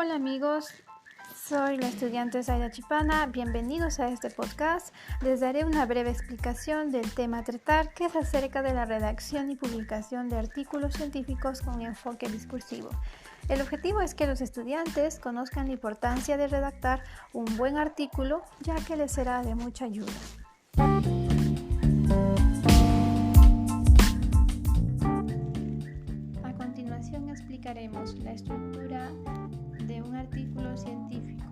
Hola amigos, soy la estudiante Zaida Chipana. Bienvenidos a este podcast. Les daré una breve explicación del tema a tratar, que es acerca de la redacción y publicación de artículos científicos con enfoque discursivo. El objetivo es que los estudiantes conozcan la importancia de redactar un buen artículo, ya que les será de mucha ayuda. A continuación explicaremos la estructura de un artículo científico.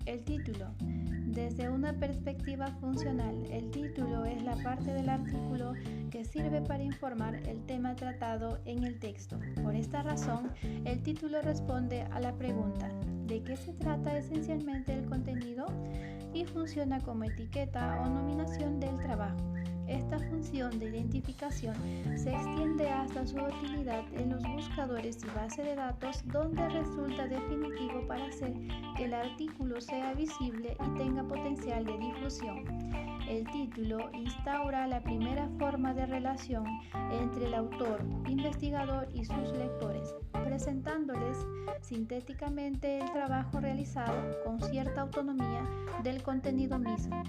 El título. Desde una perspectiva funcional, el título es la parte del artículo que sirve para informar el tema tratado en el texto. Por esta razón, el título responde a la pregunta ¿de qué se trata esencialmente el contenido? Y funciona como etiqueta o nominación del trabajo. Esta función de identificación se extiende hasta su utilidad en los buscadores y bases de datos, donde resulta definitivo para hacer que el artículo sea visible y tenga potencial de difusión. El título instaura la primera forma de relación entre el autor, investigador y sus lectores, presentándoles sintéticamente el trabajo realizado con cierta autonomía del contenido mismo.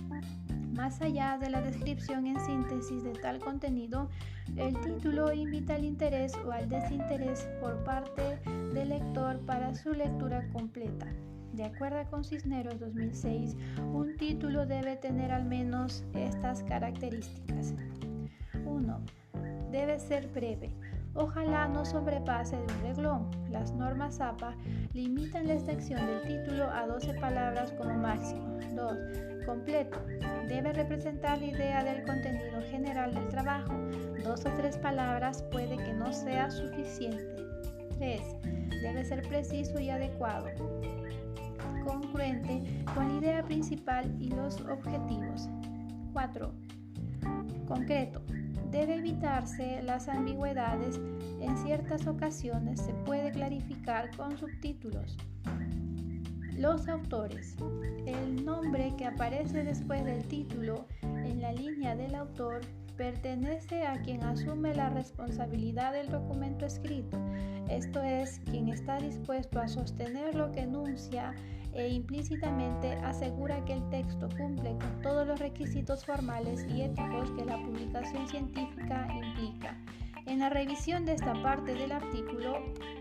Más allá de la descripción en síntesis de tal contenido, el título invita al interés o al desinterés por parte del lector para su lectura completa. De acuerdo con Cisneros 2006, un título debe tener al menos estas características. 1. Debe ser breve. Ojalá no sobrepase de un renglón. Las normas APA limitan la extensión del título a 12 palabras como máximo. 2. Completo. Debe representar la idea del contenido general del trabajo. 2 o 3 palabras puede que no sea suficiente. 3. Debe ser preciso y adecuado, congruente con la idea principal y los objetivos. 4. Concreto. Debe evitarse las ambigüedades. En ciertas ocasiones se puede clarificar con subtítulos. Los autores. El nombre que aparece después del título en la línea del autor pertenece a quien asume la responsabilidad del documento escrito, esto es, quien está dispuesto a sostener lo que enuncia e implícitamente asegura que el texto cumple con todos los requisitos formales y éticos que la publicación científica implica. En la revisión de esta parte del artículo,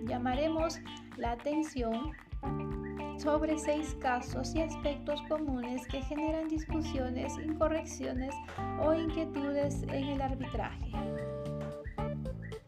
llamaremos la atención sobre 6 casos y aspectos comunes que generan discusiones, incorrecciones o inquietudes en el arbitraje.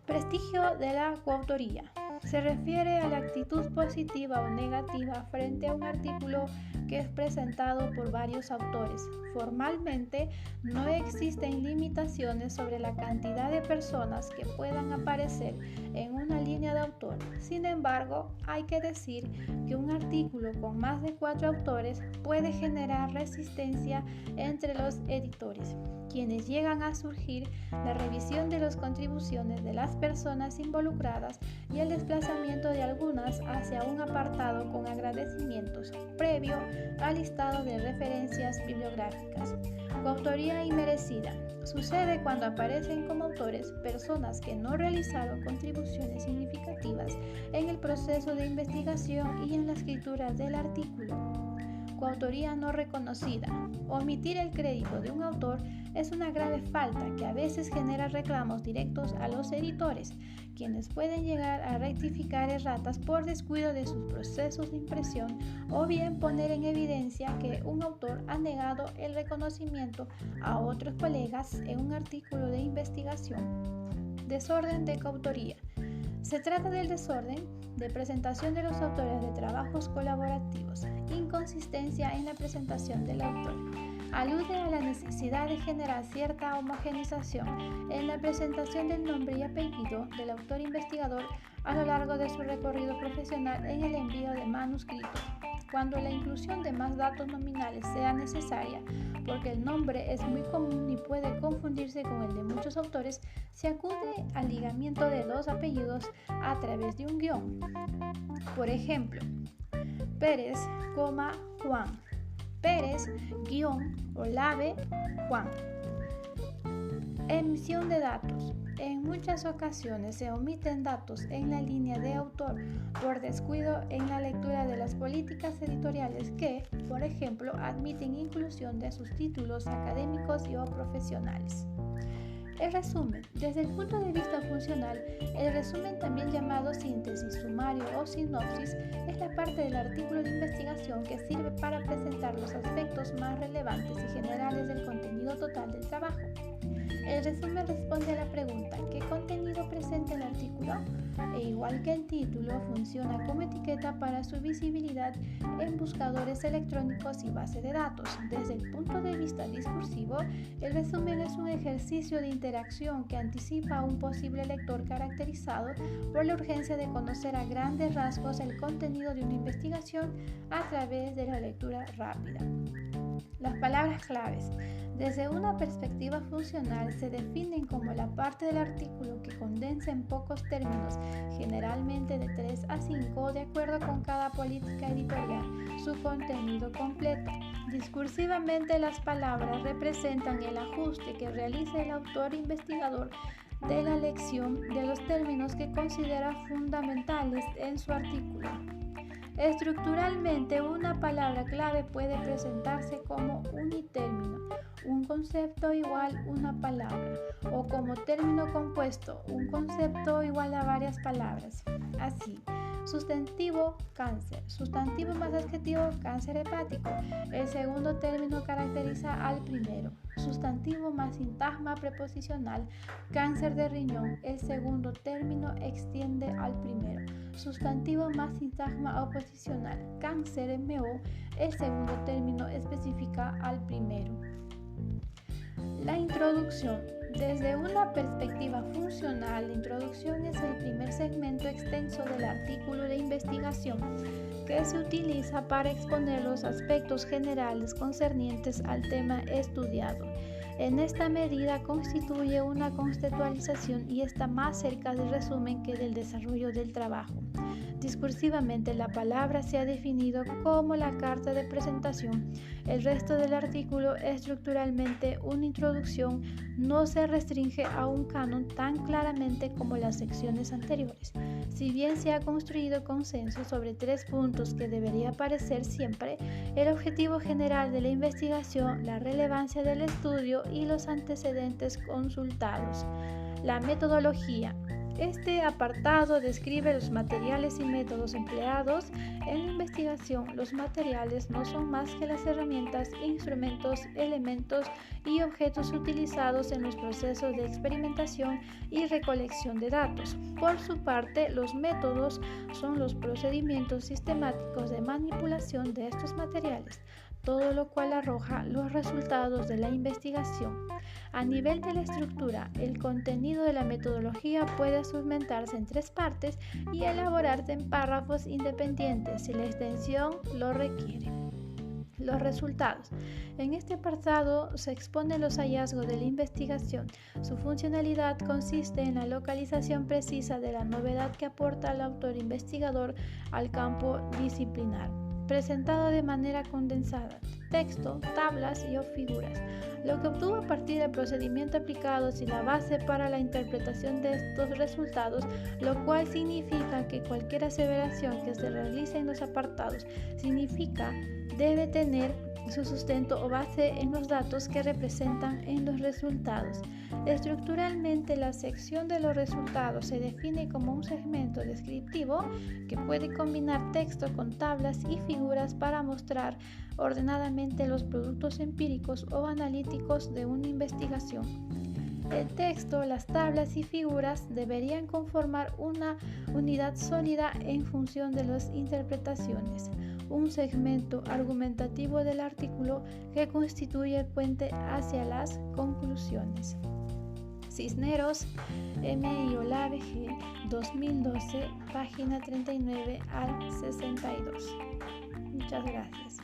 Prestigio de la coautoría. Se refiere a la actitud positiva o negativa frente a un artículo que es presentado por varios autores. Formalmente, no existen limitaciones sobre la cantidad de personas que puedan aparecer en una línea de autor. Sin embargo, hay que decir que un artículo con más de 4 autores puede generar resistencia entre los editores, quienes llegan a surgir la revisión de las contribuciones de las personas involucradas y el desplazamiento de algunas hacia un apartado con agradecimientos previo al listado de referencias bibliográficas. Coautoría inmerecida. Sucede cuando aparecen como autores personas que no realizaron contribuciones significativas en el proceso de investigación y en la escritura del artículo. Coautoría no reconocida. Omitir el crédito de un autor es una grave falta que a veces genera reclamos directos a los editores, quienes pueden llegar a rectificar erratas por descuido de sus procesos de impresión o bien poner en evidencia que un autor ha negado el reconocimiento a otros colegas en un artículo de investigación. Desorden de coautoría. Se trata del desorden de presentación de los autores de trabajos colaborativos, inconsistencia en la presentación del autor. Alude a la necesidad de generar cierta homogeneización en la presentación del nombre y apellido del autor investigador a lo largo de su recorrido profesional en el envío de manuscritos. Cuando la inclusión de más datos nominales sea necesaria, porque el nombre es muy común y puede confundirse con el de muchos autores, se acude al ligamiento de 2 apellidos a través de un guión. Por ejemplo, Pérez, Juan. Pérez, Olave, Juan. Emisión de datos. En muchas ocasiones se omiten datos en la línea de autor por descuido en la lectura de las políticas editoriales que, por ejemplo, admiten inclusión de sus títulos académicos y o profesionales. El resumen. Desde el punto de vista funcional, el resumen, también llamado síntesis, sumario o sinopsis, es la parte del artículo de investigación que sirve para presentar los aspectos más relevantes y generales del contenido total del trabajo. El resumen responde a la pregunta ¿qué contenido presenta el artículo? E igual que el título, funciona como etiqueta para su visibilidad en buscadores electrónicos y base de datos. Desde el punto de vista discursivo, el resumen es un ejercicio de interacción que anticipa a un posible lector caracterizado por la urgencia de conocer a grandes rasgos el contenido de una investigación a través de la lectura rápida. Las palabras claves. Desde una perspectiva funcional se definen como la parte del artículo que condensa en pocos términos, generalmente de 3 a 5, de acuerdo con cada política editorial, su contenido completo. Discursivamente, las palabras representan el ajuste que realiza el autor investigador de la elección de los términos que considera fundamentales en su artículo. Estructuralmente, una palabra clave puede presentarse como unitérmino, un concepto igual una palabra, o como término compuesto, un concepto igual a varias palabras. Así, sustantivo, cáncer. Sustantivo más adjetivo, cáncer hepático. El segundo término caracteriza al primero. Sustantivo más sintagma preposicional, cáncer de riñón. El segundo término extiende al primero. Sustantivo más sintagma oposicional, cáncer MO. El segundo término especifica al primero. La introducción. Desde una perspectiva funcional, la introducción es el primer segmento extenso del artículo de investigación que se utiliza para exponer los aspectos generales concernientes al tema estudiado. En esta medida constituye una conceptualización y está más cerca del resumen que del desarrollo del trabajo. Discursivamente, la palabra se ha definido como la carta de presentación. El resto del artículo, estructuralmente una introducción, no se restringe a un canon tan claramente como las secciones anteriores. Si bien se ha construido consenso sobre 3 puntos que debería aparecer siempre: el objetivo general de la investigación, la relevancia del estudio y los antecedentes consultados. La metodología. Este apartado describe los materiales y métodos empleados en la investigación. Los materiales no son más que las herramientas, instrumentos, elementos y objetos utilizados en los procesos de experimentación y recolección de datos. Por su parte, los métodos son los procedimientos sistemáticos de manipulación de estos materiales, todo lo cual arroja los resultados de la investigación. A nivel de la estructura, el contenido de la metodología puede segmentarse en 3 partes y elaborarse en párrafos independientes si la extensión lo requiere. Los resultados. En este apartado se exponen los hallazgos de la investigación. Su funcionalidad consiste en la localización precisa de la novedad que aporta el autor investigador al campo disciplinar, presentado de manera condensada, texto, tablas y o figuras. Lo que obtuvo a partir del procedimiento aplicado y la base para la interpretación de estos resultados, lo cual significa que cualquier aseveración que se realice en los apartados debe tener su sustento o base en los datos que representan en los resultados. Estructuralmente, la sección de los resultados se define como un segmento descriptivo que puede combinar texto con tablas y figuras para mostrar ordenadamente los productos empíricos o analíticos de una investigación. El texto, las tablas y figuras deberían conformar una unidad sólida en función de las interpretaciones, un segmento argumentativo del artículo que constituye el puente hacia las conclusiones. Cisneros, M. Olave G. 2012, página 39 al 62. Muchas gracias.